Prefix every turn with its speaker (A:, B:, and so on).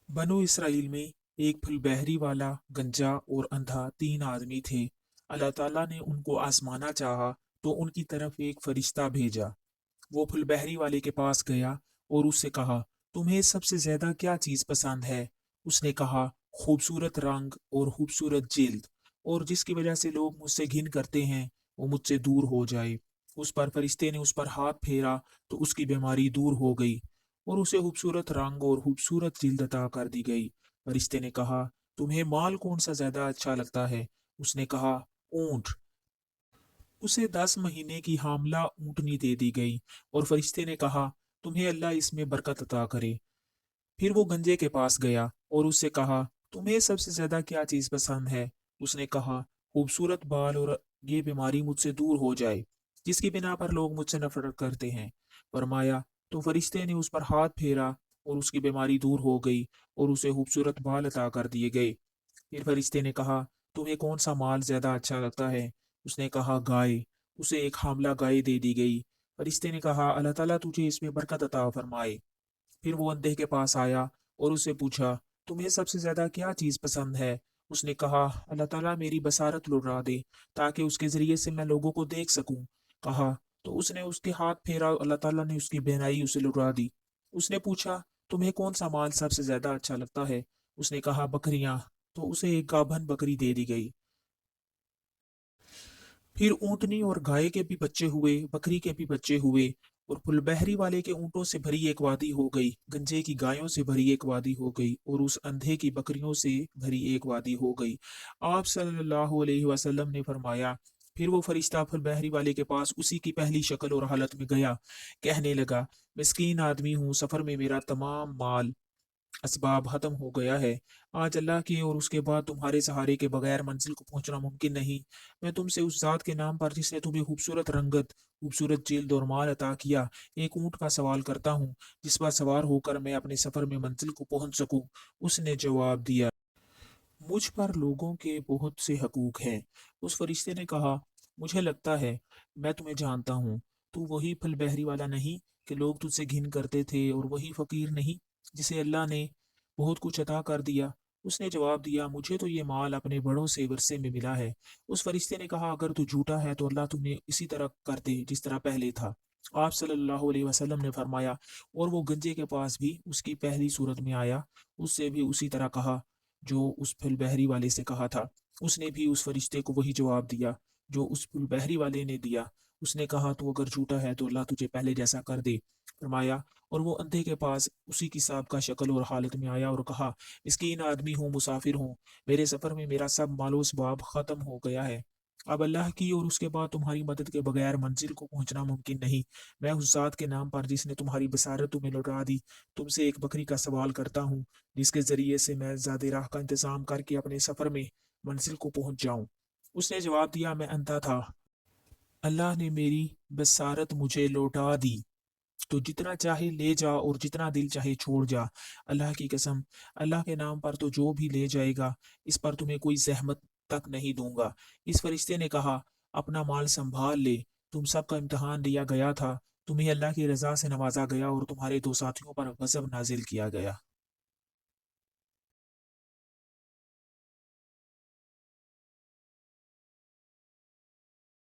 A: बनो इसराइल में एक फुलबहरी वाला, गंजा और अंधा तीन आदमी थे। अल्लाह ताला ने उनको आजमाना चाहा तो उनकी तरफ एक फरिश्ता भेजा। वो फुलबहरी वाले के पास गया और उससे कहा, तुम्हें सबसे ज्यादा क्या चीज पसंद है? उसने कहा, खूबसूरत रंग और खूबसूरत जिल्द, और जिसकी वजह से लोग मुझसे घिन करते हैं वो मुझसे दूर हो जाए। उस पर फरिश्ते ने उस पर हाथ फेरा तो उसकी बीमारी दूर हो गई और उसे खूबसूरत रंग और खूबसूरत जिल्द अता कर दी गई। फरिश्ते ने कहा, तुम्हें माल कौन सा ज्यादा अच्छा लगता है? उसने कहा, ऊंट। उसे 10 महीने की हामला ऊँटनी दे दी गई और फरिश्ते ने कहा, तुम्हें अल्लाह इसमें बरकत अता करे। फिर वो गंजे के पास गया और उससे कहा, तुम्हें सबसे ज्यादा क्या चीज पसंद है? उसने कहा, खूबसूरत बाल और ये बीमारी मुझसे दूर हो जाए जिसकी बिना पर लोग मुझसे नफरत करते हैं। फरमाया, तो फरिश्ते ने उस पर हाथ फेरा और उसकी बीमारी दूर हो गई और उसे खूबसूरत बाल अता कर दिए गए। फिर फरिश्ते ने कहा, तुम्हें कौन सा माल ज्यादा अच्छा लगता है? उसने कहा, गाय। उसे एक हामला गाय दे दी गई। फरिश्ते ने कहा, अल्लाह ताला तुझे इसमें बरकत अता फरमाए। फिर वो अंधे के पास आया और उससे पूछा, तुम्हें सबसे ज्यादा क्या चीज पसंद है? उसने कहा, अल्लाह ताला मेरी बसारत लौटा दे ताकि उसके जरिए से मैं लोगों को देख सकूं। कहा तो उसने उसके हाथ फेरा, अल्लाह ताला ने उसकी बीनाई उसे लौटा दी। उसने पूछा, तुम्हें कौन सा माल सबसे ज्यादा अच्छा लगता है? उसने कहा, बकरियां। तो उसे एक गाभन बकरी दे दी गई। फिर ऊँटनी और गाय के भी बच्चे हुए, बकरी के भी बच्चे हुए, और फुलबहरी वाले के ऊँटों से भरी एक वादी हो गई, गंजे की गायों से भरी एक वादी हो गई, और उस अंधे की बकरियों से भरी एक वादी हो गई। आप सल्लल्लाहु अलैहि वसल्लम ने फरमाया, फिर वो फरिश्ता फुलबहरी वाले के पास उसी की पहली शक्ल और हालत में गया। कहने लगा, मिस्कीन आदमी हूँ, सफर में मेरा तमाम माल असबाब खत्म हो गया है। आज अल्लाह के और उसके बाद तुम्हारे सहारे के बगैर मंजिल को पहुंचना मुमकिन नहीं। मैं तुमसे उस जात के नाम पर जिसने तुम्हें खूबसूरत रंगत, खूबसूरत जिल्द और माल अता किया, एक ऊंट का सवाल करता हूँ जिस पर सवार होकर मैं अपने सफर में मंजिल को पहुंच सकूं। उसने जवाब दिया, मुझ पर लोगों के बहुत से हकूक हैं। उस फरिश्ते ने कहा, मुझे लगता है मैं तुम्हें जानता हूँ। तू वही फलबहरी वाला नहीं कि लोग तुझसे घिन करते थे, और वही फकीर नहीं जिसे अल्लाह ने बहुत कुछ अता कर दिया? उसने जवाब दिया, मुझे तो ये माल अपने बड़ों से वर्से में मिला है। उस फरिश्ते ने कहा, अगर तू झूठा है तो अल्लाह तुम्हें इसी तरह कर दे जिस तरह पहले था। आप सल्लल्लाहु अलैहि वसल्लम ने फरमाया, और वो गंजे के पास भी उसकी पहली सूरत में आया। उससे भी उसी तरह कहा जो उस फिलबहरी वाले से कहा था। उसने भी उस फरिश्ते को वही जवाब दिया जो उस फिलबहरी वाले ने दिया। उसने कहा, तू अगर झूठा है तो अल्लाह तुझे पहले जैसा कर दे। फरमाया, और वो अंधे के पास उसी की साहब का शक्ल और हालत में आया और कहा, मिस्कीन आदमी हूँ, मुसाफिर हूँ, मेरे सफर में मेरा सब मालो सबाब खत्म हो गया है। अब अल्लाह की और उसके बाद तुम्हारी मदद के बगैर मंजिल को पहुंचना मुमकिन नहीं। मैं उस जात के नाम पर जिसने तुम्हारी बसारत तुम्हें लौटा दी, तुमसे एक बकरी का सवाल करता हूँ जिसके जरिए से मैं ज़्यादा राह का इंतजाम करके अपने सफर में मंजिल को पहुंच जाऊं। उसने जवाब दिया, मैं अंधा था, अल्लाह ने मेरी बसारत मुझे लौटा दी। तो जितना चाहे ले जा और जितना दिल चाहे छोड़ जा। अल्लाह की कसम, अल्लाह के नाम पर तो जो भी ले जाएगा, इस पर तुम्हें कोई जहमत तक नहीं दूंगा। इस फरिश्ते ने कहा, अपना माल संभाल ले, तुम सबका इम्तिहान लिया गया था, तुम्हें अल्लाह की रजा से नवाजा गया और तुम्हारे दो साथियों पर गजब नाजिल किया गया।